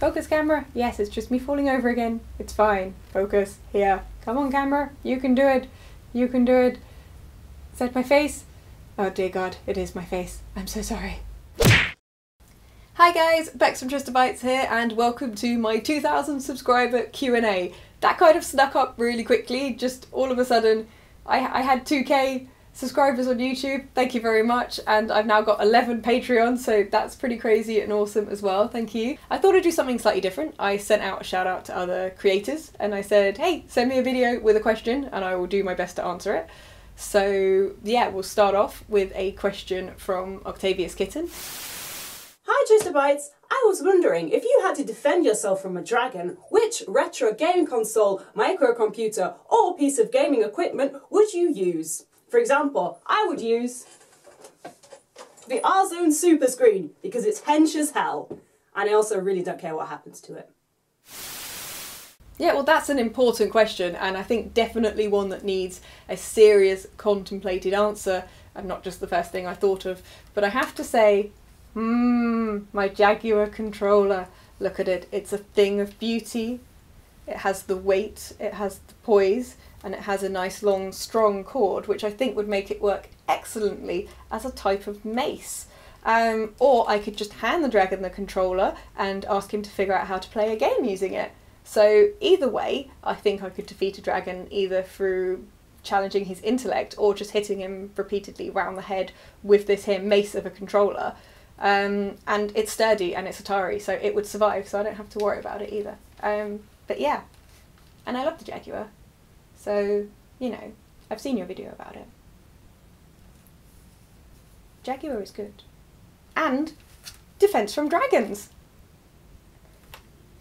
Focus, camera. Yes, it's just me falling over again. It's fine. Focus. Here. Come on, camera. You can do it. You can do it. Is that my face? Oh dear God, it is my face. I'm so sorry. Hi guys, Bex from Trista Bytes here, and welcome to my 2000 subscriber Q&A. That kind of snuck up really quickly, just all of a sudden. I had 2k subscribers on YouTube, thank you very much, and I've now got 11 Patreons, so that's pretty crazy and awesome as well, thank you. I thought I'd do something slightly different. I sent out a shout out to other creators and I said, hey, send me a video with a question and I will do my best to answer it. So yeah, we'll start off with a question from Octav1ous Kitten. Hi Trista Bytes, I was wondering if you had to defend yourself from a dragon, which retro game console, microcomputer or piece of gaming equipment would you use? For example, I would use the R-Zone Super Screen because it's hench as hell, and I also really don't care what happens to it. Yeah, well that's an important question, and I think definitely one that needs a serious contemplated answer and not just the first thing I thought of. But I have to say, my Jaguar controller, look at it, it's a thing of beauty. It has the weight, it has the poise, and it has a nice long strong cord, which I think would make it work excellently as a type of mace. Or I could just hand the dragon the controller and ask him to figure out how to play a game using it. So either way, I think I could defeat a dragon either through challenging his intellect or just hitting him repeatedly round the head with this here mace of a controller. And it's sturdy and it's Atari, so it would survive, so I don't have to worry about it either. But yeah, and I love the Jaguar, so, you know, I've seen your video about it. Jaguar is good. And defense from dragons!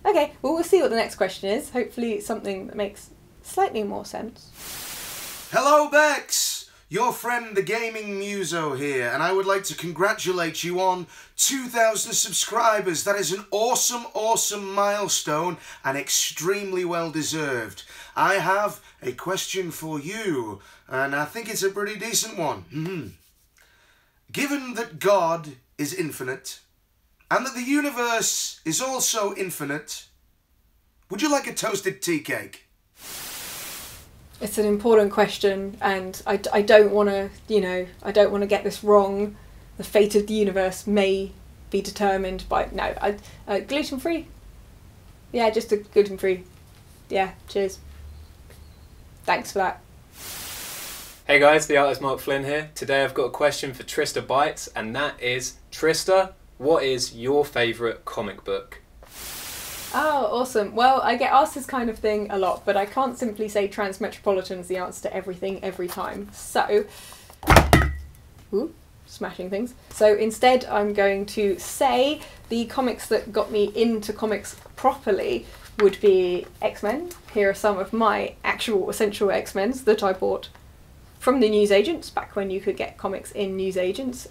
Okay, well we'll see what the next question is. Hopefully something that makes slightly more sense. Hello Bex! Your friend the Gaming MUSO here, and I would like to congratulate you on 2,000 subscribers. That is an awesome, awesome milestone and extremely well deserved. I have a question for you, and I think it's a pretty decent one. Given that God is infinite, and that the universe is also infinite, would you like a toasted tea cake? It's an important question, and I don't want to, you know, I don't want to get this wrong. The fate of the universe may be determined by, no, gluten-free? Yeah, just a gluten-free. Yeah, cheers. Thanks for that. Hey guys, the artist Mark Flynn here. Today I've got a question for Trista Bytes, and that is, Trista, what is your favourite comic book? Oh, awesome. Well, I get asked this kind of thing a lot, but I can't simply say Transmetropolitan is the answer to everything every time. So, ooh, smashing things. So instead I'm going to say the comics that got me into comics properly would be X-Men. Here are some of my actual essential X-Mens that I bought from the newsagents, back when you could get comics in newsagents.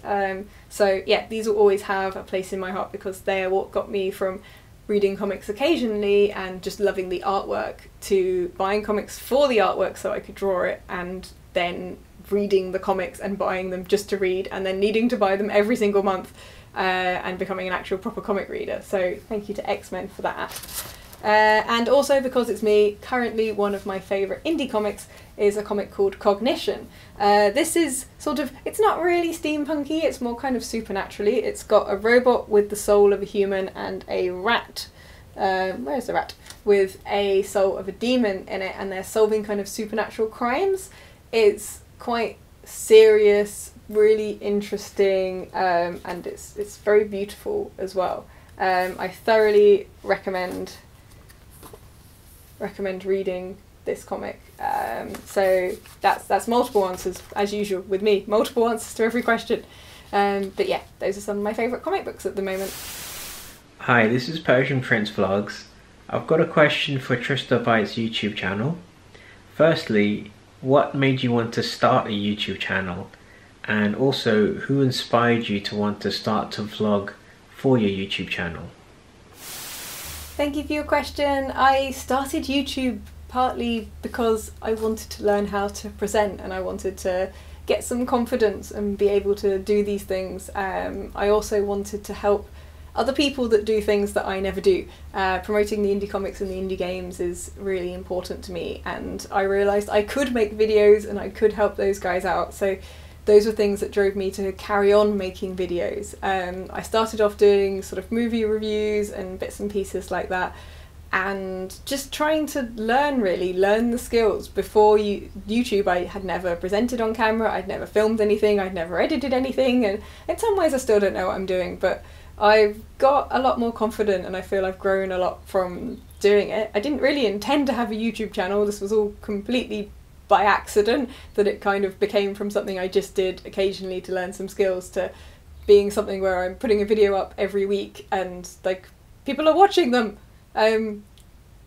So yeah, these will always have a place in my heart because they are what got me from reading comics occasionally and just loving the artwork to buying comics for the artwork so I could draw it, and then reading the comics and buying them just to read, and then needing to buy them every single month and becoming an actual proper comic reader. So thank you to X-Men for that. And also because it's me, currently one of my favourite indie comics is a comic called Cognition. This is sort of, it's not really steampunky, it's more kind of supernaturally. It's got a robot with the soul of a human and a rat, where's the rat? With a soul of a demon in it, and they're solving kind of supernatural crimes. It's quite serious, really interesting, and it's very beautiful as well. I thoroughly recommend reading this comic. So that's multiple answers, as usual with me, multiple answers to every question. But yeah, those are some of my favourite comic books at the moment. Hi, this is Persian Prince Vlogs. I've got a question for Trista Bytes' YouTube channel. Firstly, what made you want to start a YouTube channel? And also, who inspired you to want to start to vlog for your YouTube channel? Thank you for your question. I started YouTube partly because I wanted to learn how to present, and I wanted to get some confidence and be able to do these things. I also wanted to help other people that do things that I never do. Promoting the indie comics and the indie games is really important to me, and I realised I could make videos and I could help those guys out. So those were things that drove me to carry on making videos. I started off doing sort of movie reviews and bits and pieces like that, and just trying to learn the skills. Before YouTube, I had never presented on camera, I'd never filmed anything, I'd never edited anything, and in some ways I still don't know what I'm doing, but I've got a lot more confident and I feel I've grown a lot from doing it. I didn't really intend to have a YouTube channel, this was all completely by accident, that it kind of became from something I just did occasionally to learn some skills to being something where I'm putting a video up every week and like people are watching them.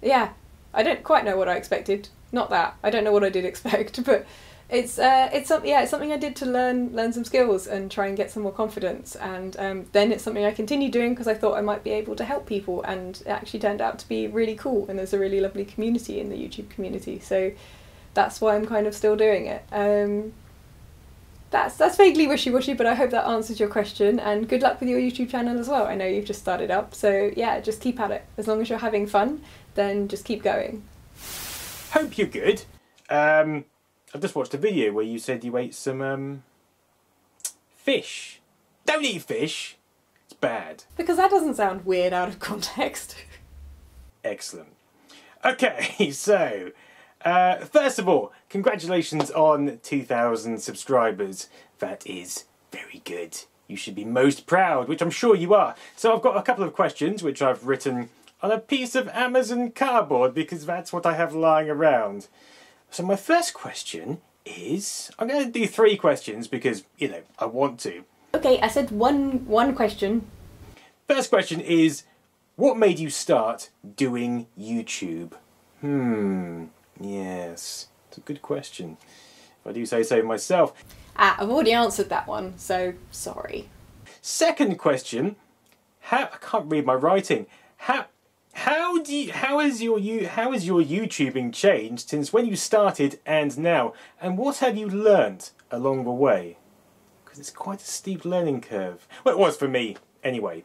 Yeah, I don't quite know what I expected. Not that. I don't know what I did expect, but it's something I did to learn some skills and try and get some more confidence, and then it's something I continue doing because I thought I might be able to help people, and it actually turned out to be really cool, and there's a really lovely community in the YouTube community, so that's why I'm kind of still doing it. That's vaguely wishy-washy, but I hope that answers your question, and good luck with your YouTube channel as well. I know you've just started up, so yeah, just keep at it. As long as you're having fun, then just keep going. Hope you're good. I've just watched a video where you said you ate some fish. Don't eat fish, it's bad. Because that doesn't sound weird out of context. Excellent. Okay, so first of all, congratulations on 2,000 subscribers. That is very good. You should be most proud, which I'm sure you are. So I've got a couple of questions which I've written on a piece of Amazon cardboard because that's what I have lying around. So my first question is, I'm going to do 3 questions because, you know, I want to. Okay, I said one question. First question is, what made you start doing YouTube? Yes, it's a good question, if I do say so myself. I've already answered that one, so sorry. Second question, I can't read my writing. How has your YouTubing changed since when you started and now? And what have you learnt along the way? Because it's quite a steep learning curve. Well, it was for me, anyway.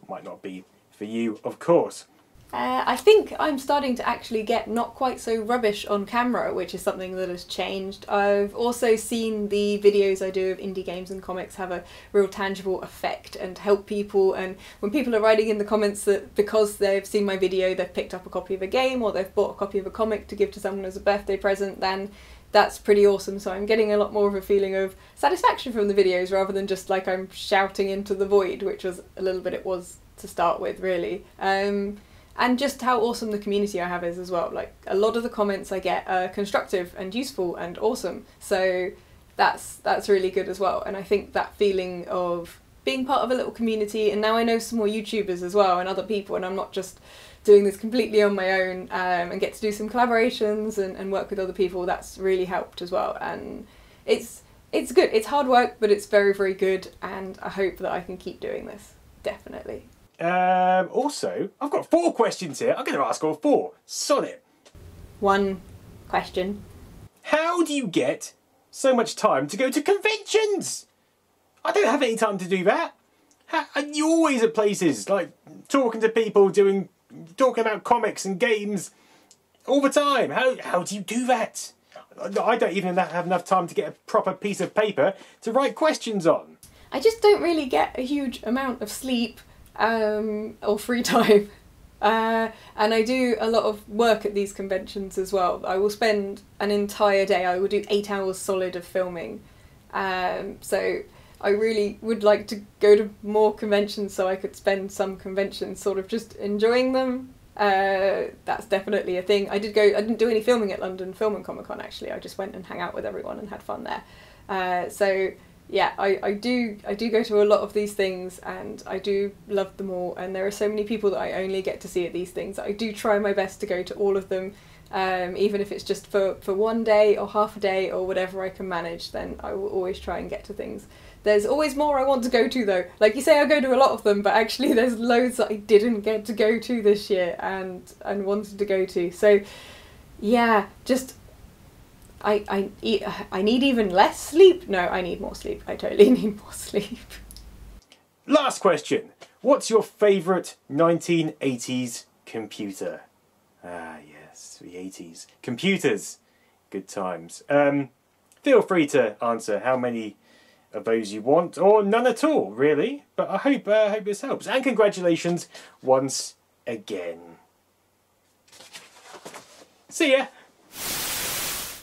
Might not be for you, of course. I think I'm starting to actually get not quite so rubbish on camera, which is something that has changed. I've also seen the videos I do of indie games and comics have a real tangible effect and help people, and when people are writing in the comments that because they've seen my video they've picked up a copy of a game or they've bought a copy of a comic to give to someone as a birthday present, then that's pretty awesome. So I'm getting a lot more of a feeling of satisfaction from the videos rather than just like I'm shouting into the void, which was a little bit it was to start with, really. And just how awesome the community I have is as well. Like, a lot of the comments I get are constructive and useful and awesome. So that's really good as well. And I think that feeling of being part of a little community, and now I know some more YouTubers as well and other people, and I'm not just doing this completely on my own, and get to do some collaborations and work with other people, that's really helped as well. And it's good. It's hard work, but it's very, very good, and I hope that I can keep doing this. Definitely. Also, I've got 4 questions here. I'm going to ask all 4. Sod it. 1 question. How do you get so much time to go to conventions? I don't have any time to do that. You're always at places, like talking to people, talking about comics and games all the time. How do you do that? I don't even have enough time to get a proper piece of paper to write questions on. I just don't really get a huge amount of sleep or free time, and I do a lot of work at these conventions as well. I will spend an entire day, I will do 8 hours solid of filming, so I really would like to go to more conventions so I could spend some conventions sort of just enjoying them. That's definitely a thing. I didn't do any filming at London Film and Comic Con actually, I just went and hung out with everyone and had fun there. So yeah, I do go to a lot of these things and I do love them all, and there are so many people that I only get to see at these things. I do try my best to go to all of them, even if it's just for one day or half a day or whatever I can manage, then I will always try and get to things. There's always more I want to go to though. Like you say, I go to a lot of them, but actually there's loads that I didn't get to go to this year and wanted to go to. So yeah, just I need even less sleep. No, I need more sleep. I totally need more sleep. Last question. What's your favourite 1980s computer? Ah, yes, the 80s. Computers. Good times. Feel free to answer how many of those you want, or none at all, really. But I hope this helps. And congratulations once again. See ya!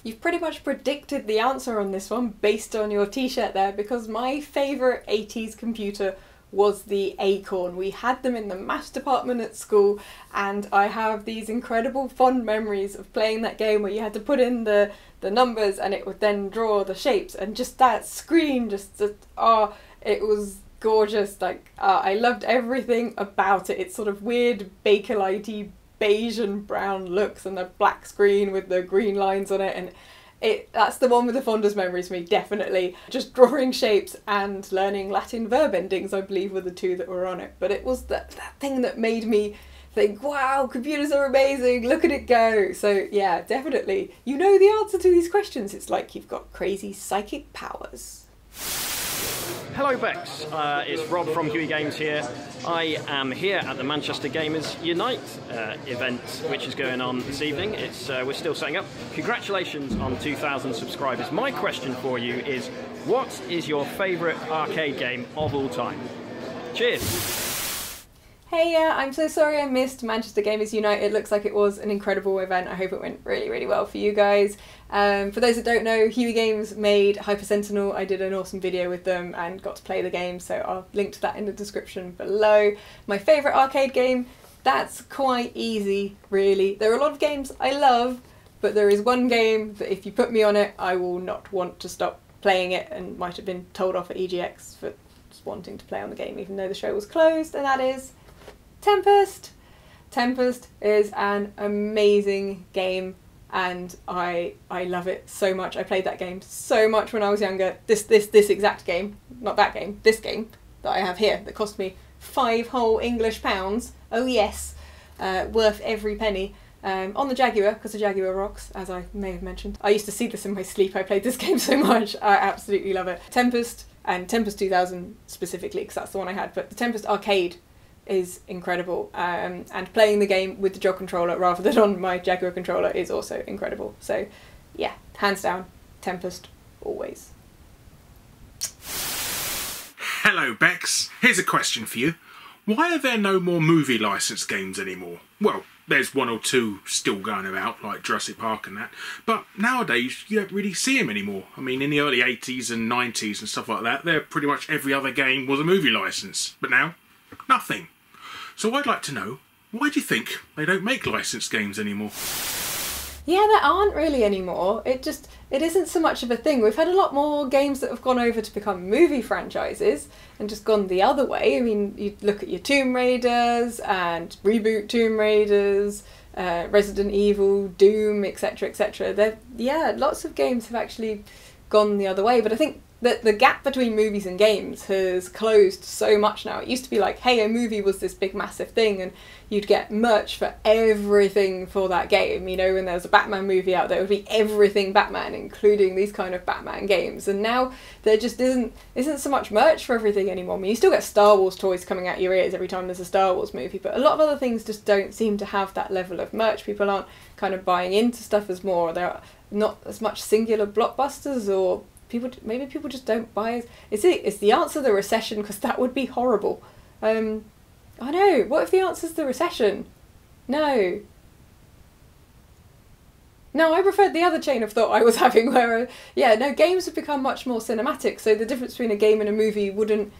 You've pretty much predicted the answer on this one based on your t-shirt there, because my favourite 80s computer was the Acorn. We had them in the maths department at school, and I have these incredible fond memories of playing that game where you had to put in the numbers and it would then draw the shapes, and just that screen, it was gorgeous. Like, I loved everything about it. It's sort of weird Bakelite beige and brown looks, and the black screen with the green lines on it, and that's the one with the fondest memories for me, definitely. Just drawing shapes and learning Latin verb endings, I believe, were the two that were on it. But it was that thing that made me think, wow, computers are amazing, look at it go. So yeah, definitely. You know the answer to these questions. It's like you've got crazy psychic powers. Hello Bex, it's Rob from HUEY Games here. I am here at the Manchester Gamers Unite event, which is going on this evening. We're still setting up. Congratulations on 2,000 subscribers. My question for you is, what is your favourite arcade game of all time? Cheers! Hey, I'm so sorry I missed Manchester Gamers Unite. It looks like it was an incredible event. I hope it went really, really well for you guys. For those that don't know, HUEY Games made Hyper Sentinel. I did an awesome video with them and got to play the game, so I'll link to that in the description below. My favourite arcade game, that's quite easy, really. There are a lot of games I love, but there is one game that if you put me on it, I will not want to stop playing it, and might have been told off at EGX for just wanting to play on the game even though the show was closed, and that is Tempest. Tempest is an amazing game, and I love it so much. I played that game so much when I was younger. This exact game, not that game, this game that I have here that cost me 5 whole English pounds. Oh yes, worth every penny. On the Jaguar, because the Jaguar rocks, as I may have mentioned. I used to see this in my sleep. I played this game so much. I absolutely love it. Tempest, and Tempest 2000 specifically, because that's the one I had. But the Tempest arcade is incredible, and playing the game with the jog controller rather than on my Jaguar controller is also incredible. So yeah, hands down, Tempest always. Hello Bex, here's a question for you. Why are there no more movie licensed games anymore? Well, there's one or two still going about, like Jurassic Park and that, but nowadays you don't really see them anymore. I mean, in the early 80s and 90s and stuff like that, pretty much every other game was a movie license, but now, nothing. So I'd like to know, why do you think they don't make licensed games anymore? Yeah, there aren't really anymore. It isn't so much of a thing. We've had a lot more games that have gone over to become movie franchises and just gone the other way. I mean, you look at your Tomb Raiders and reboot Tomb Raiders, Resident Evil, Doom, etc, etc. Yeah, lots of games have actually gone the other way, but I think that the gap between movies and games has closed so much now. It used to be like, hey, a movie was this big massive thing and you'd get merch for everything for that game. You know, when there was a Batman movie out, there would be everything Batman, including these kind of Batman games. And now there just isn't so much merch for everything anymore. I mean, you still get Star Wars toys coming out your ears every time there's a Star Wars movie, but a lot of other things just don't seem to have that level of merch. People aren't kind of buying into stuff as more. There are not as much singular blockbusters, or maybe people just don't buy. Is the answer the recession? Because that would be horrible. I know. What if the answer's the recession? No. No, I preferred the other chain of thought I was having where, games have become much more cinematic, so the difference between a game and a movie wouldn't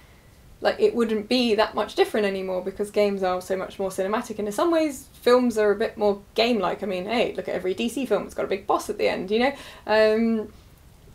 be that much different anymore, because games are so much more cinematic, and in some ways films are a bit more game-like. I mean, hey, look at every DC film, it's got a big boss at the end, you know?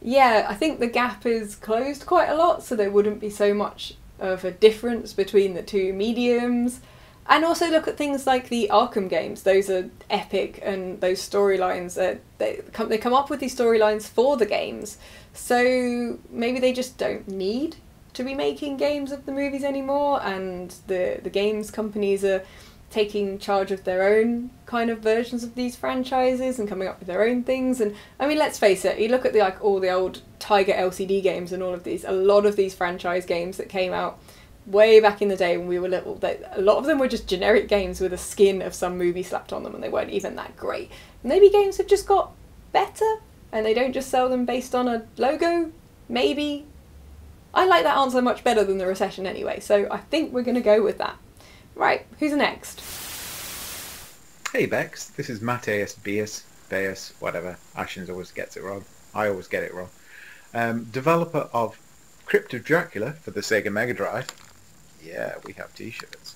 Yeah, I think the gap is closed quite a lot, so there wouldn't be so much of a difference between the two mediums. And also look at things like the Arkham games. Those are epic, and those storylines, they come up with these storylines for the games. So maybe they just don't need to be making games of the movies anymore, and the games companies are taking charge of their own kind of versions of these franchises and coming up with their own things. And I mean, let's face it, you look at all the old Tiger LCD games and all of these, a lot of these franchise games that came out way back in the day when we were little, a lot of them were just generic games with a skin of some movie slapped on them, and they weren't even that great. Maybe games have just got better, and they don't just sell them based on a logo? Maybe. I like that answer much better than the recession anyway, so I think we're going to go with that. Right, who's next? Hey Bex, this is Mateus Beas, whatever. Ashens always gets it wrong. I always get it wrong. Developer of Crypt of Dracula for the Sega Mega Drive. Yeah, we have t-shirts.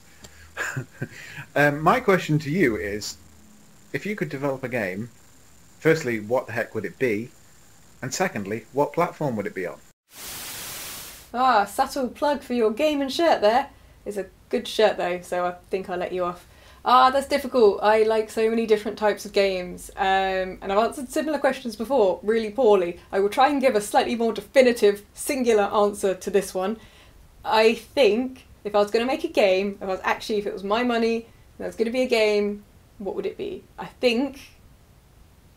My question to you is, if you could develop a game, firstly, what the heck would it be? And secondly, what platform would it be on? Ah, subtle plug for your gaming shirt there. It's a good shirt though, so I think I'll let you off. Ah, that's difficult. I like so many different types of games, and I've answered similar questions before really poorly. I will try and give a slightly more definitive, singular answer to this one. I think if I was going to make a game, if it was my money, and there was going to be a game, what would it be? I think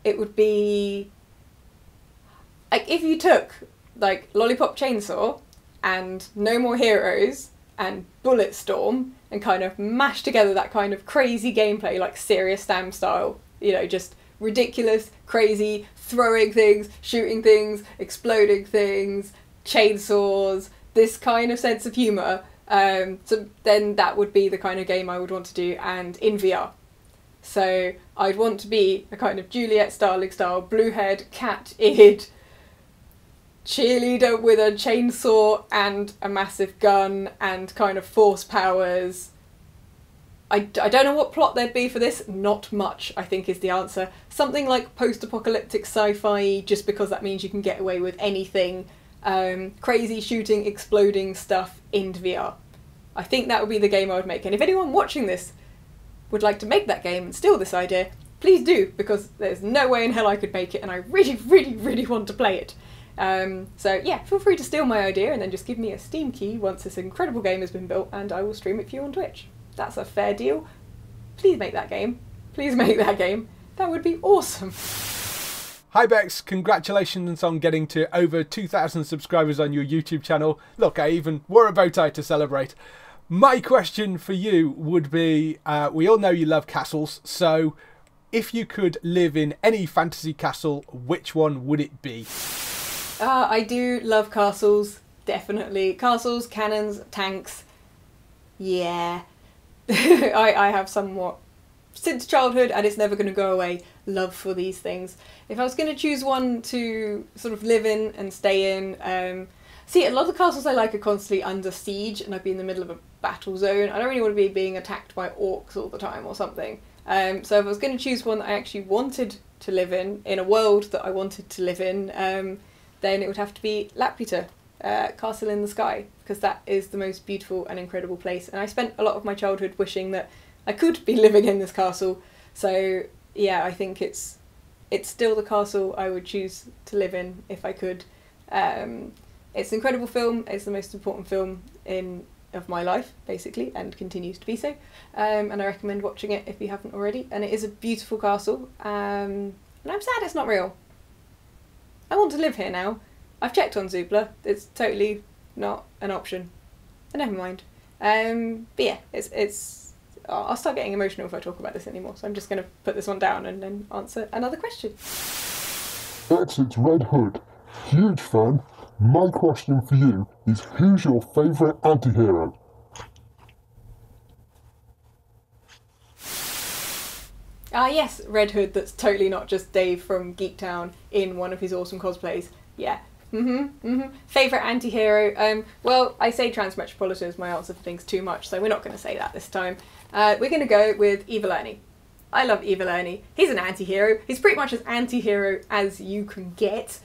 it would be like if you took like Lollipop Chainsaw and No More Heroes and Bulletstorm and kind of mash together that kind of crazy gameplay, like Serious Sam style, you know, just ridiculous, crazy, throwing things, shooting things, exploding things, chainsaws, this kind of sense of humour. So then that would be the kind of game I would want to do, and in VR. So I'd want to be a kind of Juliet Starling style, blue-haired, cat-eared cheerleader with a chainsaw and a massive gun and kind of force powers. I don't know what plot there'd be for this. Not much, I think, is the answer. Something like post-apocalyptic sci-fi, just because that means you can get away with anything. Crazy shooting, exploding stuff in VR. I think that would be the game I would make. And if anyone watching this would like to make that game and steal this idea, please do, because there's no way in hell I could make it, and I really, really, really want to play it. So yeah, feel free to steal my idea and then just give me a Steam key once this incredible game has been built, and I will stream it for you on Twitch. That's a fair deal. Please make that game. Please make that game. That would be awesome. Hi Bex, congratulations on getting to over 2,000 subscribers on your YouTube channel. Look, I even wore a bow tie to celebrate. My question for you would be, we all know you love castles, so if you could live in any fantasy castle, which one would it be? I do love castles, definitely. Castles, cannons, tanks. Yeah. I have somewhat, since childhood, and it's never going to go away, love for these things. If I was going to choose one to sort of live in and stay in, see, a lot of the castles I like are constantly under siege, and I'd be in the middle of a battle zone. I don't really want to be being attacked by orcs all the time or something. So if I was going to choose one that I actually wanted to live in a world that I wanted to live in, then it would have to be Laputa, Castle in the Sky, because that is the most beautiful and incredible place. And I spent a lot of my childhood wishing that I could be living in this castle. So yeah, I think it's still the castle I would choose to live in if I could. It's an incredible film. It's the most important film of my life, basically, and continues to be so. And I recommend watching it if you haven't already. And it is a beautiful castle. And I'm sad it's not real. I want to live here now. I've checked on Zoopla. It's totally not an option. But never mind. But yeah, it's. I'll start getting emotional if I talk about this anymore. So I'm just going to put this one down and then answer another question. Bex, it's Red Hood. Huge fan. My question for you is, who's your favourite anti-hero? Yes, Red Hood, that's totally not just Dave from Geektown in one of his awesome cosplays. Yeah. Favourite anti-hero? Well, I say Transmetropolitan is my answer for things too much, so we're not going to say that this time. We're going to go with Evil Ernie. I love Evil Ernie. He's an anti-hero. He's pretty much as anti-hero as you can get.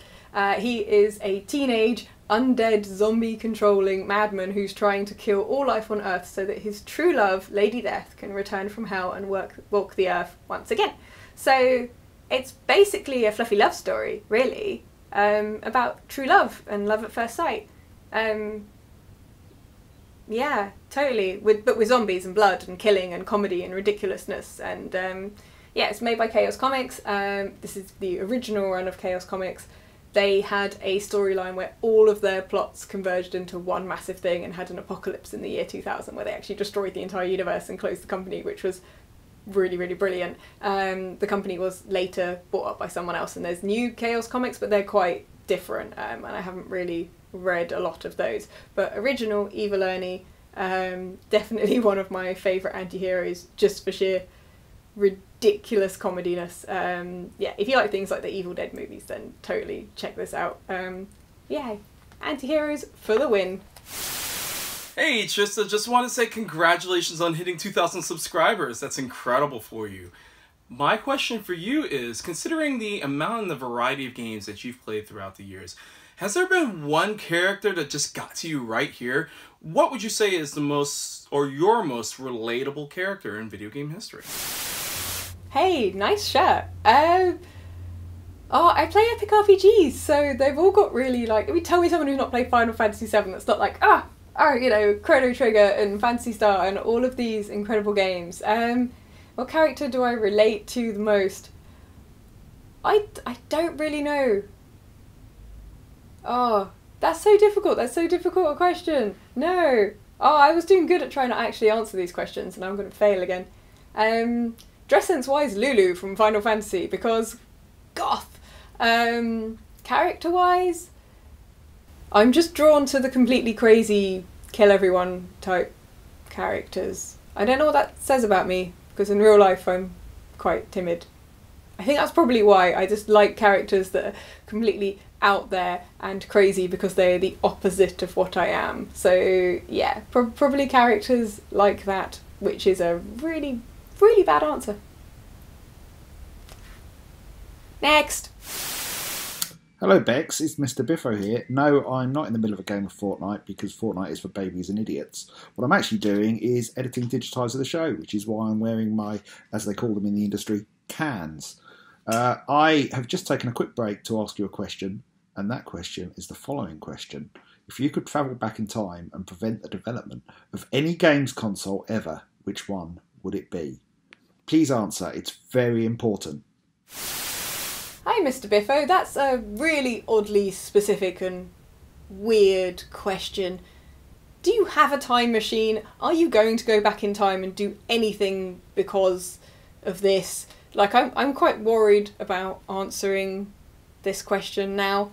He is a teenage, undead, zombie-controlling madman who's trying to kill all life on Earth so that his true love, Lady Death, can return from hell and walk the Earth once again. So it's basically a fluffy love story, really, about true love and love at first sight. Yeah, totally, but with zombies and blood and killing and comedy and ridiculousness. And yeah, it's made by Chaos Comics. This is the original run of Chaos Comics. they had a storyline where all of their plots converged into one massive thing and had an apocalypse in the year 2000 where they actually destroyed the entire universe and closed the company, which was really, really brilliant. The company was later bought up by someone else, and there's new Chaos comics, but they're quite different, and I haven't really read a lot of those. But original Evil Ernie, definitely one of my favourite anti-heroes, just for sheer ridiculous comediness. Yeah, if you like things like the Evil Dead movies, then totally check this out. Yeah, anti-heroes for the win. Hey Trista, just want to say congratulations on hitting 2,000 subscribers. That's incredible for you. My question for you is, considering the amount and the variety of games that you've played throughout the years, has there been one character that just got to you right here? What would you say is the most, or your most relatable character in video game history? Hey, nice shirt. Oh, I play epic RPGs, so they've all got really, like, I mean, tell me someone who's not played Final Fantasy VII that's not like, you know, Chrono Trigger and Phantasy Star and all of these incredible games. What character do I relate to the most? I don't really know. Oh, that's so difficult. That's so difficult a question. No. Oh, I was doing good at trying to actually answer these questions, and I'm going to fail again. Dress sense wise, Lulu from Final Fantasy, because goth. Character wise, I'm just drawn to the completely crazy, kill everyone type characters. I don't know what that says about me, because in real life I'm quite timid. I think that's probably why. I just like characters that are completely out there and crazy because they're the opposite of what I am. So yeah, probably characters like that, which is a really, really bad answer. Next! Hello Bex, it's Mr. Biffo here. No, I'm not in the middle of a game of Fortnite because Fortnite is for babies and idiots. What I'm actually doing is editing Digitizer the show, which is why I'm wearing my, as they call them in the industry, cans. I have just taken a quick break to ask you a question, and that question is the following question. If you could travel back in time and prevent the development of any games console ever, which one would it be? Please answer, it's very important. Hi Mr. Biffo, that's a really oddly specific and weird question. Do you have a time machine? Are you going to go back in time and do anything because of this? Like, I'm quite worried about answering this question now.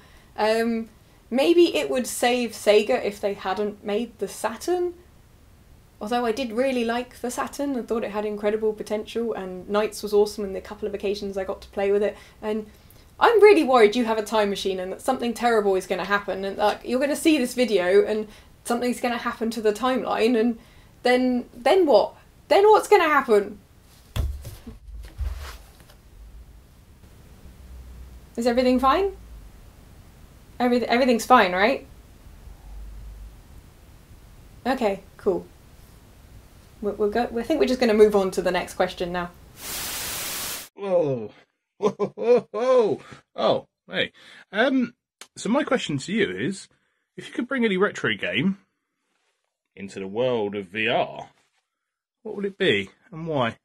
Maybe it would save Sega if they hadn't made the Saturn. Although I did really like the Saturn, I thought it had incredible potential, and Knights was awesome in the couple of occasions I got to play with it. And I'm really worried you have a time machine and that something terrible is going to happen, and like you're going to see this video and something's going to happen to the timeline, and then what? Then what's going to happen? Is everything fine? Everything's fine, right? Okay, cool. We'll go. I think we're just going to move on to the next question now. Whoa. Whoa, whoa, whoa. Oh, hey. So my question to you is, if you could bring any retro game into the world of VR, what would it be and why?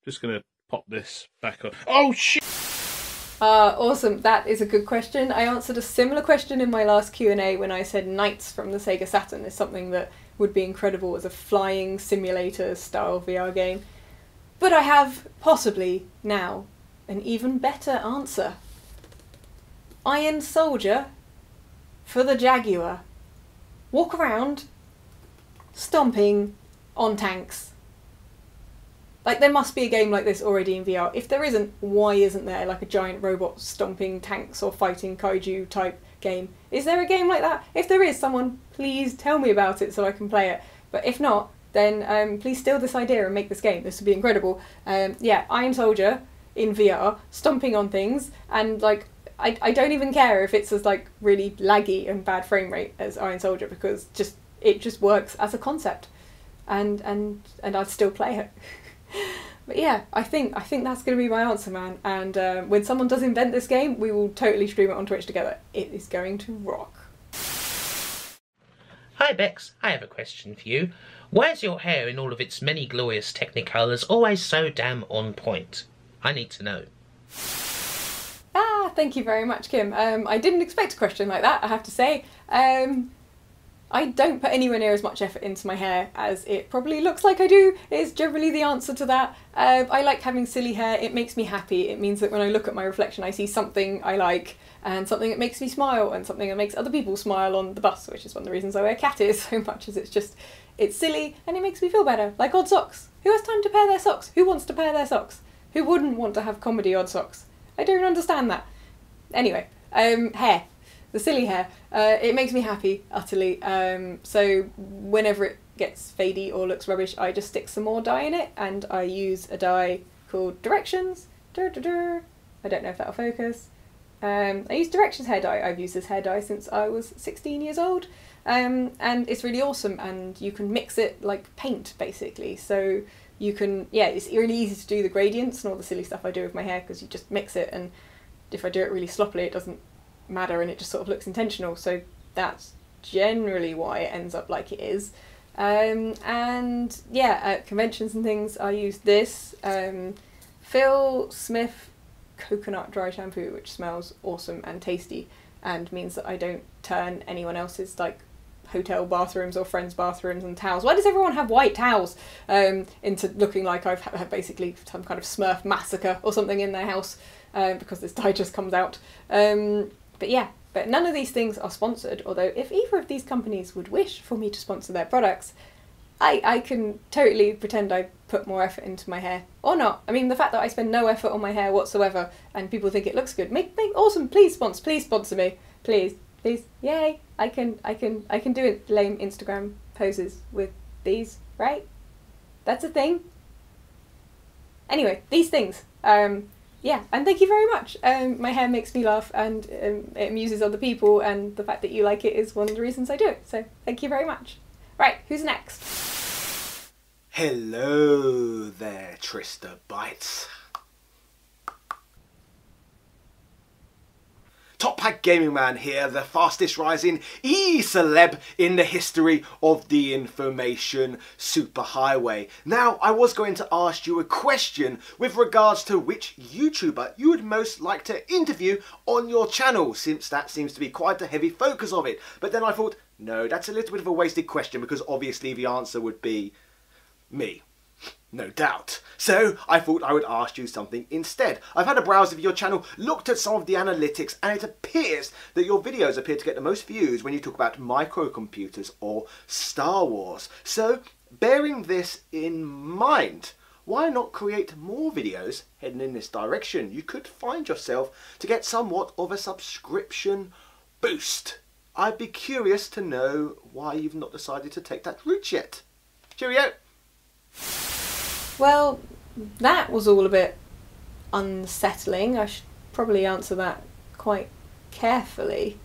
Just going to pop this back on. Oh, shit! Awesome. That is a good question. I answered a similar question in my last Q&A when I said Knights from the Sega Saturn is something that would be incredible as a flying simulator style VR game. But I have, possibly, now, an even better answer. Iron Soldier for the Jaguar. Walk around stomping on tanks. Like, there must be a game like this already in VR. If there isn't, why isn't there like a giant robot stomping tanks or fighting kaiju type game? Is there a game like that? If there is, someone please tell me about it so I can play it. But if not, then please steal this idea and make this game. This would be incredible. Yeah, Iron Soldier in VR, stomping on things, and like I don't even care if it's as like really laggy and bad frame rate as Iron Soldier, because it just works as a concept, and I'd still play it. But yeah, I think that's going to be my answer, man. And when someone does invent this game, we will totally stream it on Twitch together. It is going to rock. Hi Bex, I have a question for you. Why is your hair in all of its many glorious technicolours always so damn on point? I need to know. thank you very much, Kim. I didn't expect a question like that, I have to say. I don't put anywhere near as much effort into my hair as it probably looks like I do, is generally the answer to that. I like having silly hair, it makes me happy. It means that when I look at my reflection I see something I like, and something that makes me smile, and something that makes other people smile on the bus, which is one of the reasons I wear cat ears so much, is it's silly and it makes me feel better. Like odd socks. Who has time to pair their socks? Who wants to pair their socks? Who wouldn't want to have comedy odd socks? I don't understand that. Anyway, hair. The silly hair. It makes me happy, utterly. So whenever it gets fadey or looks rubbish, I just stick some more dye in it, and I use a dye called Directions. I don't know if that'll focus. I use Directions hair dye. I've used this hair dye since I was 16 years old. And it's really awesome, and you can mix it like paint, basically. So you can, yeah, it's really easy to do the gradients and all the silly stuff I do with my hair, because you just mix it, and if I do it really sloppily, it doesn't matter, and it just sort of looks intentional. So that's generally why it ends up like it is. And yeah, at conventions and things, I use this Phil Smith coconut dry shampoo, which smells awesome and tasty, and means that I don't turn anyone else's like hotel bathrooms or friends' bathrooms and towels. Why does everyone have white towels into looking like I've had basically some kind of Smurf massacre or something in their house because this dye just comes out. But yeah, but none of these things are sponsored, although if either of these companies would wish for me to sponsor their products, I can totally pretend I put more effort into my hair, or not. I mean, the fact that I spend no effort on my hair whatsoever and people think it looks good, make awesome, please sponsor me, please, yay, I can do it, lame Instagram poses with these, right? That's a thing. Anyway, these things, yeah, and thank you very much. My hair makes me laugh, and it amuses other people, and the fact that you like it is one of the reasons I do it, so thank you very much. Right, who's next? Hello there, Trista Bytes. Top Pack Gaming Man here, the fastest rising e-celeb in the history of the information superhighway. Now, I was going to ask you a question with regards to which YouTuber you would most like to interview on your channel, since that seems to be quite a heavy focus of it. But then I thought, no, that's a little bit of a wasted question, because obviously the answer would be me. No doubt. So I thought I would ask you something instead. I've had a browse of your channel, looked at some of the analytics, and it appears that your videos appear to get the most views when you talk about microcomputers or Star Wars. So, bearing this in mind, why not create more videos heading in this direction? You could find yourself to get somewhat of a subscription boost. I'd be curious to know why you've not decided to take that route yet. Cheerio! Well, that was all a bit unsettling. I should probably answer that quite carefully.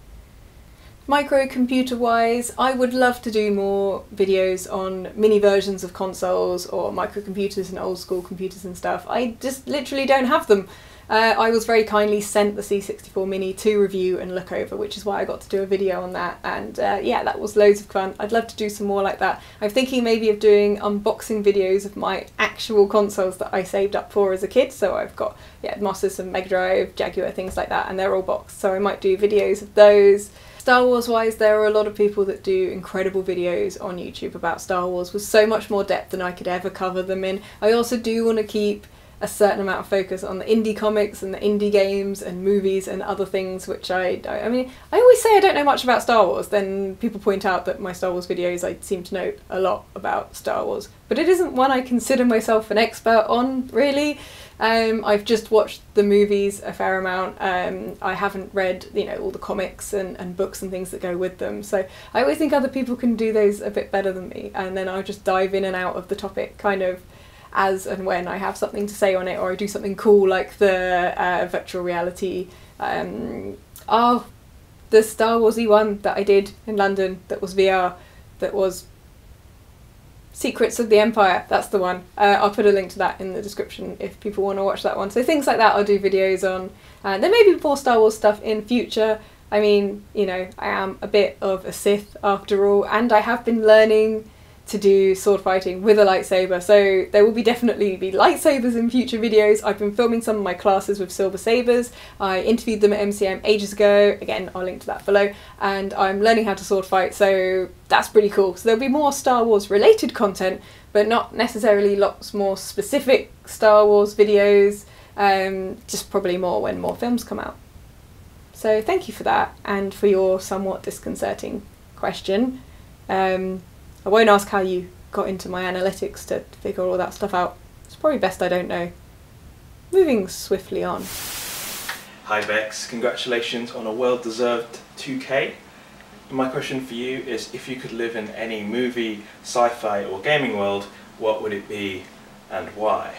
Microcomputer-wise, I would love to do more videos on mini versions of consoles or microcomputers and old school computers and stuff. I just literally don't have them. I was very kindly sent the C64 Mini to review and look over, which is why I got to do a video on that, and yeah, that was loads of fun. I'd love to do some more like that. I'm thinking maybe of doing unboxing videos of my actual consoles that I saved up for as a kid, so I've got, yeah, Master System, Mega Drive, Jaguar, things like that, and they're all boxed, so I might do videos of those. Star Wars wise, there are a lot of people that do incredible videos on YouTube about Star Wars with so much more depth than I could ever cover them in. I also do want to keep a certain amount of focus on the indie comics and the indie games and movies and other things, which I mean, I always say I don't know much about Star Wars, then people point out that my Star Wars videos I seem to know a lot about Star Wars, but it isn't one I consider myself an expert on, really. I've just watched the movies a fair amount. I haven't read, you know, all the comics and books and things that go with them, so I always think other people can do those a bit better than me, and then I'll just dive in and out of the topic kind of as and when I have something to say on it, or I do something cool like the virtual reality, the Star Warsy one that I did in London that was VR, that was Secrets of the Empire, that's the one. I'll put a link to that in the description if people want to watch that one. So things like that I'll do videos on. There may be more Star Wars stuff in future. I mean, you know, I am a bit of a Sith after all, and I have been learning to do sword fighting with a lightsaber. So there will definitely be lightsabers in future videos. I've been filming some of my classes with silver sabers. I interviewed them at MCM ages ago. Again, I'll link to that below. And I'm learning how to sword fight, so that's pretty cool. So there'll be more Star Wars related content, but not necessarily lots more specific Star Wars videos. Just probably more when more films come out. So thank you for that, and for your somewhat disconcerting question. I won't ask how you got into my analytics to figure all that stuff out. It's probably best I don't know. Moving swiftly on. Hi Bex, congratulations on a well-deserved 2K. My question for you is, if you could live in any movie, sci-fi or gaming world, what would it be and why?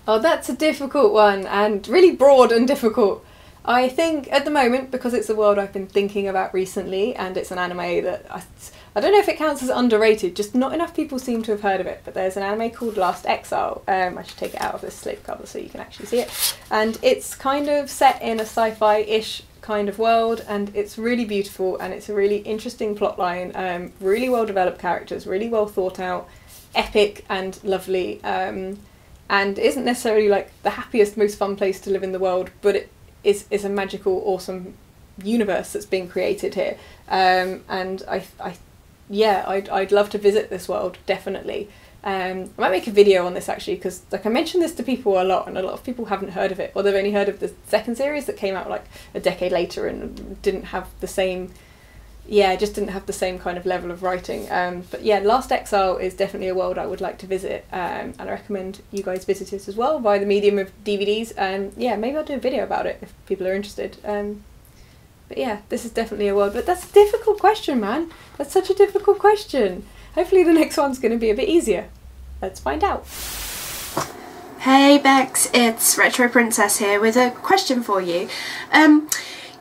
Oh, that's a difficult one, and really broad and difficult. I think at the moment, because it's a world I've been thinking about recently, and it's an anime that I don't know if it counts as underrated, just not enough people seem to have heard of it, but there's an anime called Last Exile. I should take it out of this slipcover so you can actually see it. And it's kind of set in a sci-fi-ish kind of world, and it's really beautiful, and it's a really interesting plotline, really well developed characters, really well thought out, epic and lovely, and isn't necessarily like the happiest, most fun place to live in the world, but it is a magical, awesome universe that's being created here, and I'd love to visit this world, definitely. I might make a video on this actually, because like I mentioned this to people a lot, and a lot of people haven't heard of it, or they've only heard of the second series that came out like a decade later and didn't have the same, just didn't have the same kind of level of writing. But yeah, Last Exile is definitely a world I would like to visit, and I recommend you guys visit it as well via the medium of DVDs. And yeah, maybe I'll do a video about it if people are interested. But yeah, this is definitely a world. But that's a difficult question, man. That's such a difficult question. Hopefully the next one's going to be a bit easier. Let's find out. Hey Bex, it's Retro Princess here with a question for you.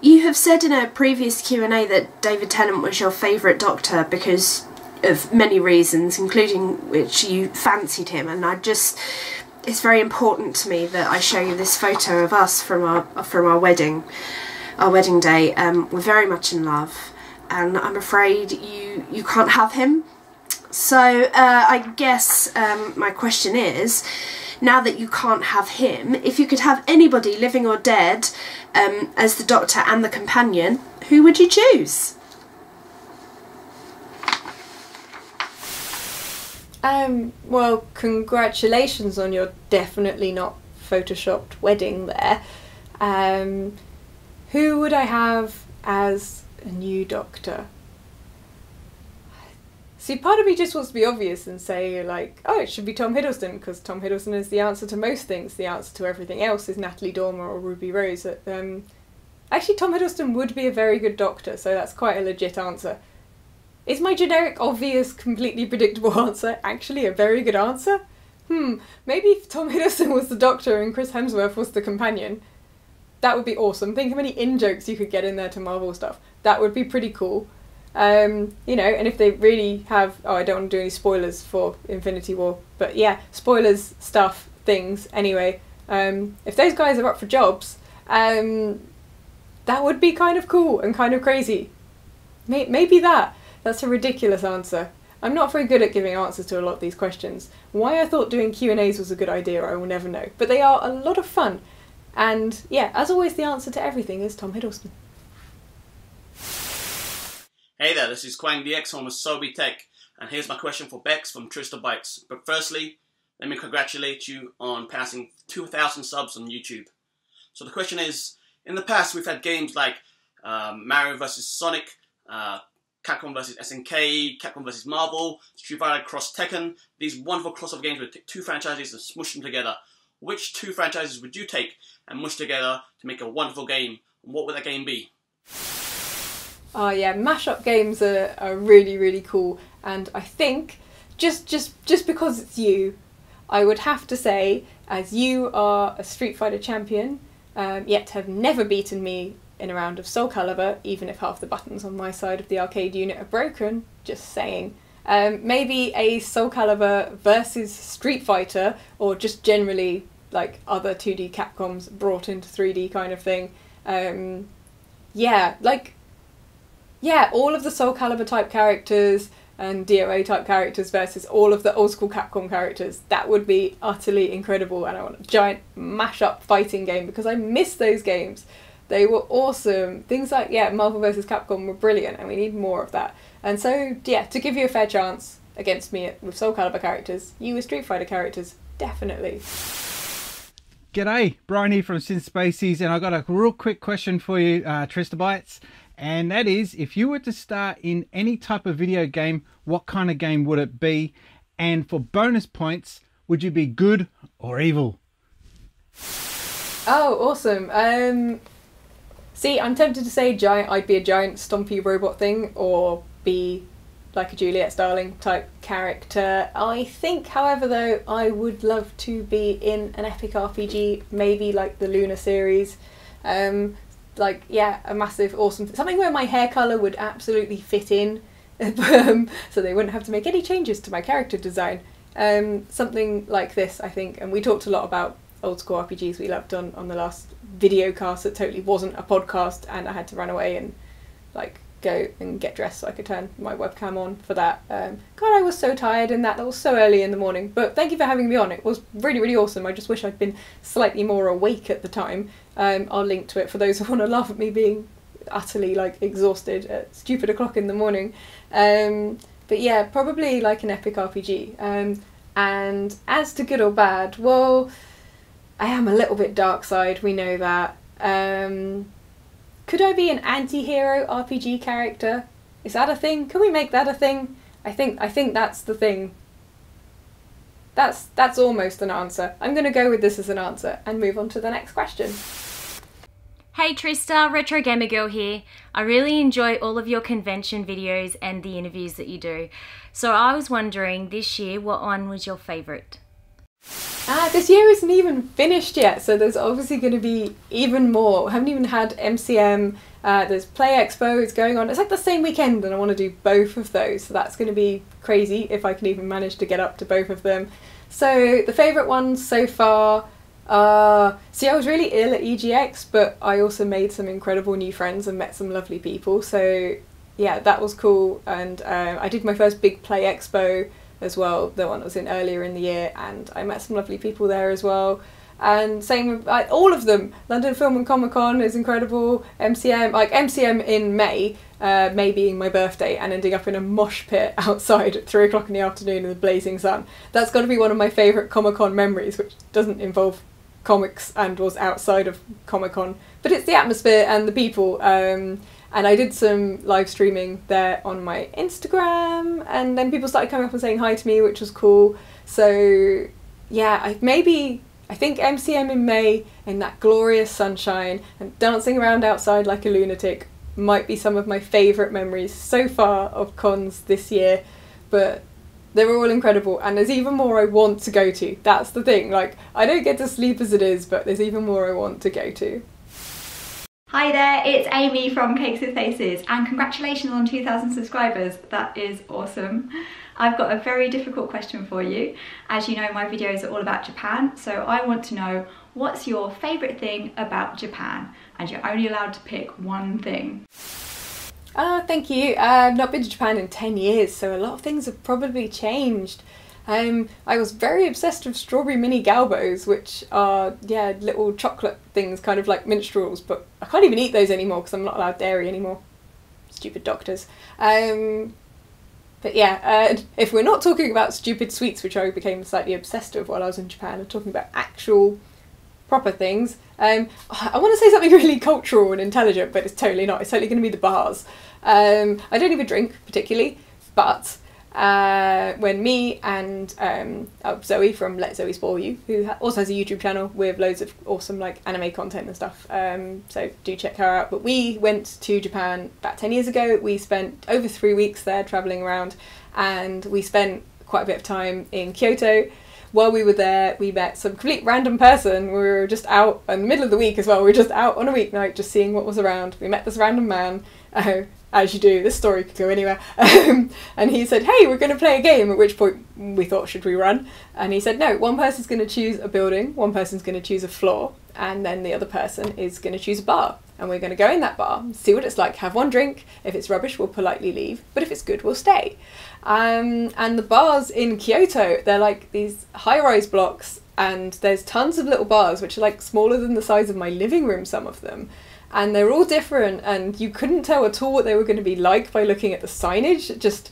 You have said in a previous Q&A that David Tennant was your favourite Doctor because of many reasons, including which you fancied him, and it's very important to me that I show you this photo of us from our wedding day. We're very much in love, and I'm afraid you can't have him. So I guess my question is, now that you can't have him, if you could have anybody, living or dead, as the Doctor and the companion, who would you choose? Well, congratulations on your definitely not photoshopped wedding there. Who would I have as a new Doctor? See, part of me just wants to be obvious and say, like, oh, it should be Tom Hiddleston, because Tom Hiddleston is the answer to most things. The answer to everything else is Natalie Dormer or Ruby Rose. Actually, Tom Hiddleston would be a very good Doctor, so that's quite a legit answer. Is my generic, obvious, completely predictable answer actually a very good answer? Maybe if Tom Hiddleston was the Doctor and Chris Hemsworth was the companion, that would be awesome. Think how many in-jokes you could get in there to Marvel stuff. That would be pretty cool. You know, and if they really have, I don't want to do any spoilers for Infinity War, but yeah, spoilers, stuff, things, anyway, if those guys are up for jobs, that would be kind of cool and kind of crazy. Maybe that's a ridiculous answer. I'm not very good at giving answers to a lot of these questions. Why I thought doing Q&As was a good idea, I will never know, but they are a lot of fun, and yeah, as always, the answer to everything is Tom Hiddleston. Hey there, this is Quang DX from Wasabi Tech, and here's my question for Bex from Trista Bytes. But firstly, let me congratulate you on passing 2,000 subs on YouTube. So the question is, in the past we've had games like Mario vs Sonic, Capcom vs SNK, Capcom vs Marvel, Street Fighter Cross Tekken, these wonderful crossover games where you take two franchises and smush them together. Which two franchises would you take and mush together to make a wonderful game, and what would that game be? Oh yeah, mashup games are really, really cool, and I think, just because it's you, I would have to say, as you are a Street Fighter champion, yet have never beaten me in a round of Soul Calibur, even if half the buttons on my side of the arcade unit are broken, just saying, maybe a Soul Calibur versus Street Fighter, or just generally like other 2D Capcoms brought into 3D kind of thing. Yeah, all of the Soul Calibur type characters, and DOA type characters versus all of the old school Capcom characters. That would be utterly incredible, and I want a giant mash-up fighting game because I miss those games. They were awesome. Things like, yeah, Marvel vs. Capcom were brilliant, and we need more of that. And so, yeah, to give you a fair chance against me with Soul Calibur characters, you with Street Fighter characters, definitely. G'day, Brian here from Synth Spaces, and I've got a real quick question for you, Trista Bytes. And that is, if you were to star in any type of video game, what kind of game would it be? And for bonus points, would you be good or evil? Oh, awesome. See, I'm tempted to say I'd be a giant stompy robot thing, or be like a Juliet Starling type character. I think, however, though, I would love to be in an epic RPG, maybe like the Luna series. Like, yeah, a massive, awesome, something where my hair colour would absolutely fit in, so they wouldn't have to make any changes to my character design. Something like this, I think, and we talked a lot about old school RPGs we loved on the last video cast that totally wasn't a podcast, and I had to run away and like go and get dressed so I could turn my webcam on for that. God, I was so tired in that was so early in the morning, but thank you for having me on. It was really, really awesome. I just wish I'd been slightly more awake at the time. I'll link to it for those who want to laugh at me being utterly like exhausted at stupid o'clock in the morning. But yeah, probably like an epic RPG. And as to good or bad, well, I am a little bit dark side, we know that. Could I be an anti-hero RPG character? Is that a thing? Can we make that a thing? I think that's the thing. That's almost an answer. I'm going to go with this as an answer and move on to the next question. Hey Trista, Retro Gamer Girl here. I really enjoy all of your convention videos and the interviews that you do. So I was wondering this year, what one was your favourite? This year isn't even finished yet, so there's obviously going to be even more. We haven't even had MCM, there's Play Expo, it's going on. It's like the same weekend and I want to do both of those, so that's going to be crazy if I can even manage to get up to both of them. So the favourite ones so far, see, I was really ill at EGX, but I also made some incredible new friends and met some lovely people, so yeah, that was cool. And I did my first big Play Expo as well, the one that was in earlier in the year, and I met some lovely people there as well. And same with all of them. London Film and Comic Con is incredible. MCM, like MCM in May, May being my birthday, and ending up in a mosh pit outside at 3 o'clock in the afternoon in the blazing sun. That's got to be one of my favourite Comic Con memories, which doesn't involve comics and was outside of Comic Con, but it's the atmosphere and the people. And I did some live streaming there on my Instagram, and then people started coming up and saying hi to me, which was cool. So yeah, I think MCM in May in that glorious sunshine and dancing around outside like a lunatic might be some of my favourite memories so far of cons this year. But they were all incredible, and there's even more I want to go to. That's the thing, like, I don't get to sleep as it is, but there's even more I want to go to. Hi there, it's Amy from Cakes with Faces, and congratulations on 2,000 subscribers. That is awesome. I've got a very difficult question for you. As you know, my videos are all about Japan, so I want to know, what's your favourite thing about Japan? And you're only allowed to pick one thing. Thank you. I've not been to Japan in 10 years, so a lot of things have probably changed. I was very obsessed with strawberry mini galbos, which are, yeah, little chocolate things, kind of like minstrels, but I can't even eat those anymore because I'm not allowed dairy anymore. Stupid doctors. But yeah, if we're not talking about stupid sweets, which I became slightly obsessed with while I was in Japan, and talking about actual proper things, I want to say something really cultural and intelligent, but it's totally not. It's totally going to be the bars. I don't even drink particularly, but when me and Zoe from Let Zoe Spoil You, who also has a YouTube channel with loads of awesome like anime content and stuff, so do check her out. But we went to Japan about 10 years ago. We spent over 3 weeks there travelling around, and we spent quite a bit of time in Kyoto. While we were there, we met some complete random person. We were just out in the middle of the week as well. We were just out on a weeknight, just seeing what was around. We met this random man, as you do. This story could go anywhere. And he said, hey, we're going to play a game, at which point we thought, should we run? And he said, no, one person's going to choose a building, one person's going to choose a floor, and then the other person is going to choose a bar. and we're going to go in that bar, see what it's like, have one drink. If it's rubbish, we'll politely leave, but if it's good, we'll stay. And the bars in Kyoto, they're like these high-rise blocks, and there's tons of little bars which are like smaller than the size of my living room, some of them, and they're all different, and you couldn't tell at all what they were going to be like by looking at the signage.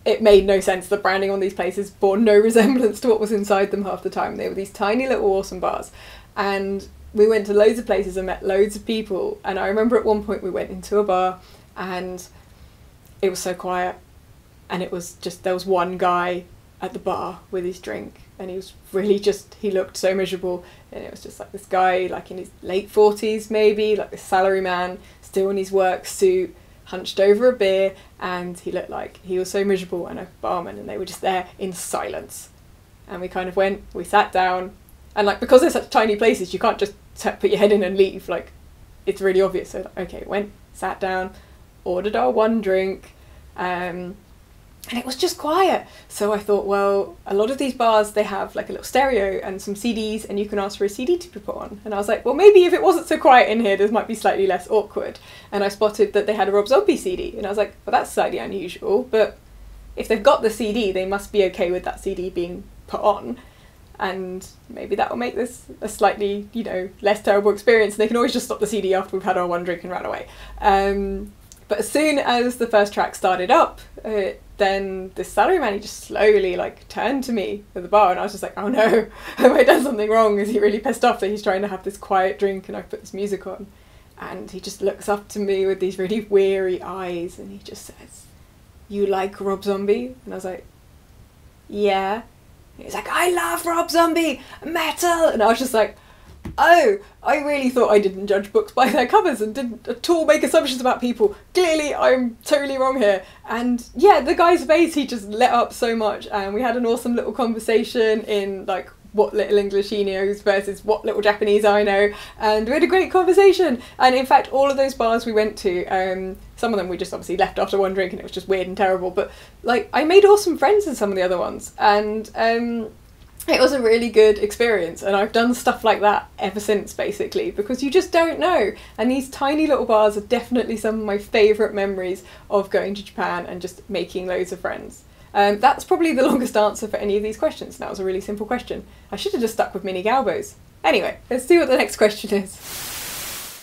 It made no sense. The branding on these places bore no resemblance to what was inside them half the time. They were these tiny little awesome bars, and we went to loads of places and met loads of people. And I remember at one point we went into a bar and it was so quiet, and it was just, there was one guy at the bar with his drink, and he was really just, he looked so miserable, and it was just like this guy like in his late 40s maybe, like this salary man, still in his work suit, hunched over a beer, and he looked like he was so miserable, and a barman, and they were just there in silence. And we kind of went, we sat down, and like, because they're such tiny places, you can't just put your head in and leave, like, it's really obvious. So like, okay, went, sat down, ordered our one drink, and it was just quiet. So I thought, well, a lot of these bars, they have like a little stereo and some CDs, and you can ask for a CD to be put on. And I was like, well, maybe if it wasn't so quiet in here, this might be slightly less awkward. And I spotted that they had a Rob Zombie CD, and I was like, well, that's slightly unusual, but if they've got the CD, they must be okay with that CD being put on. And maybe that will make this a slightly, you know, less terrible experience. They can always just stop the CD after we've had our one drink and run away. But as soon as the first track started up, then this salaryman, he just slowly like turned to me at the bar, and I was just like, oh no, have I done something wrong? Is he really pissed off that he's trying to have this quiet drink and I've put this music on? And he just looks up to me with these really weary eyes, and he just says, you like Rob Zombie? And I was like, yeah. He's like, I love Rob Zombie, metal! And I was just like, oh, I really thought I didn't judge books by their covers and didn't at all make assumptions about people. Clearly, I'm totally wrong here. And yeah, the guy's face, he just lit up so much, and we had an awesome little conversation in like what little English he knows versus what little Japanese I know, and we had a great conversation. And in fact, all of those bars we went to, some of them we just obviously left after one drink and it was just weird and terrible, but like I made awesome friends in some of the other ones, and it was a really good experience, and I've done stuff like that ever since, basically, because you just don't know. And these tiny little bars are definitely some of my favourite memories of going to Japan and just making loads of friends. That's probably the longest answer for any of these questions. That was a really simple question. I should have just stuck with mini galbos. Anyway, let's see what the next question is.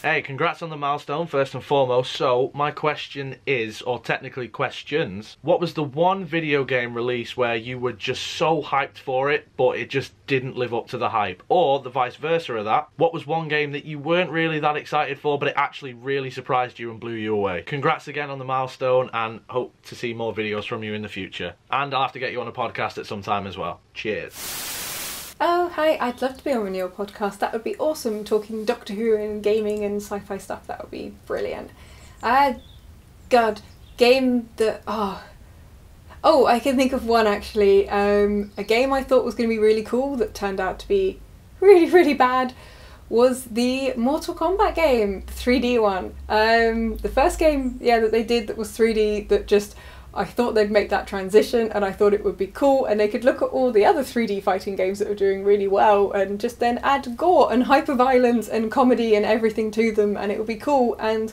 Hey, congrats on the milestone, first and foremost. So, my question is, or technically questions, what was the one video game release where you were just so hyped for it, but it just didn't live up to the hype? Or, the vice versa of that, what was one game that you weren't really that excited for, but it actually really surprised you and blew you away? Congrats again on the milestone, and hope to see more videos from you in the future. And I'll have to get you on a podcast at some time as well. Cheers. Oh, hi, I'd love to be on your podcast. That would be awesome, talking Doctor Who and gaming and sci-fi stuff. That would be brilliant. God, game that... Oh, I can think of one, actually. A game I thought was going to be really cool that turned out to be really, really bad was the Mortal Kombat game, the 3D one. The first game, yeah, that they did that was 3D, that just... I thought they'd make that transition, and I thought it would be cool, and they could look at all the other 3D fighting games that were doing really well and just then add gore and hyper-violence and comedy and everything to them, and it would be cool. And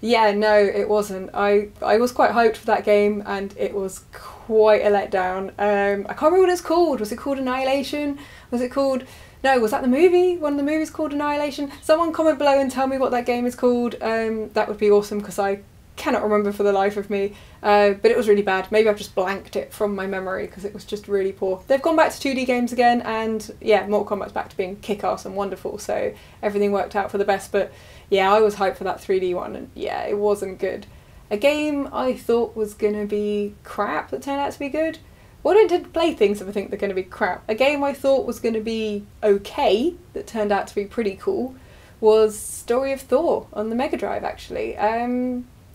yeah, no, it wasn't. I was quite hyped for that game, and it was quite a letdown. I can't remember what it's called. Was it called Annihilation? Was it called... No, was that the movie? One of the movies called Annihilation? Someone comment below and tell me what that game is called. That would be awesome, because I cannot remember for the life of me, but it was really bad. Maybe I've just blanked it from my memory because it was just really poor. They've gone back to 2D games again, and yeah, Mortal Kombat's back to being kick-ass and wonderful, so everything worked out for the best. But yeah, I was hyped for that 3D one, and yeah, it wasn't good. A game I thought was gonna be crap that turned out to be good. Well, I don't tend to play things if I think they're gonna be crap. A game I thought was gonna be okay that turned out to be pretty cool was Story of Thor on the Mega Drive, actually.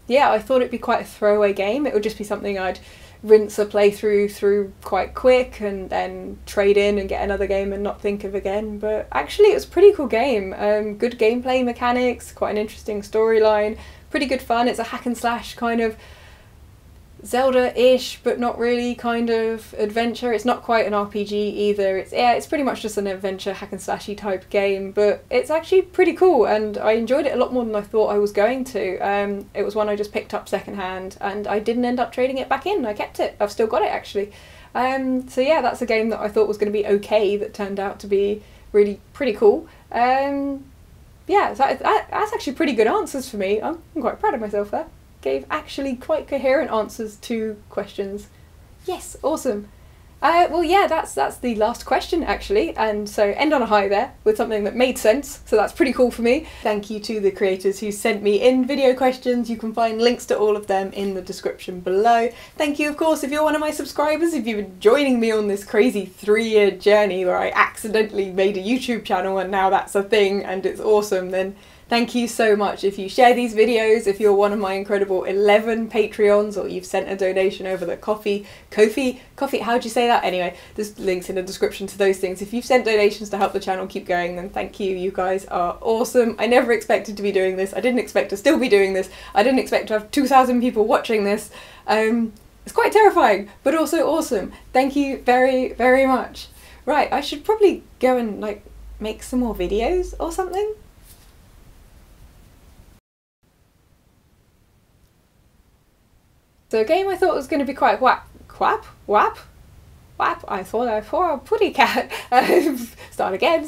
Yeah, I thought it'd be quite a throwaway game. It would just be something I'd rinse a playthrough through quite quick and then trade in and get another game and not think of again. But actually it was a pretty cool game. Good gameplay mechanics, quite an interesting storyline, pretty good fun. It's a hack and slash kind of Zelda-ish, but not really kind of adventure. It's not quite an RPG either. It's pretty much just an adventure hack and slashy type game, but it's actually pretty cool and I enjoyed it a lot more than I thought I was going to. It was one I just picked up secondhand and I didn't end up trading it back in. I kept it. I've still got it actually. So yeah, that's a game that I thought was going to be okay that turned out to be really pretty cool. Yeah, so that's actually pretty good answers for me. I'm quite proud of myself there. Gave actually quite coherent answers to questions. Yes, awesome. Well, yeah, that's the last question actually, and so end on a high there with something that made sense, so that's pretty cool for me. Thank you to the creators who sent me in video questions. You can find links to all of them in the description below. Thank you, of course, if you're one of my subscribers, if you've been joining me on this crazy 3-year journey where I accidentally made a YouTube channel and now that's a thing and it's awesome, then thank you so much. If you share these videos, if you're one of my incredible 11 Patreons, or you've sent a donation over the Ko-fi, how'd you say that? Anyway, there's links in the description to those things. If you've sent donations to help the channel keep going, then thank you. You guys are awesome. I never expected to be doing this. I didn't expect to still be doing this. I didn't expect to have 2,000 people watching this. It's quite terrifying, but also awesome. Thank you very, very much. Right, I should probably go and like make some more videos or something. So a game I thought was going to be quite whap. I thought a putty cat. Start again.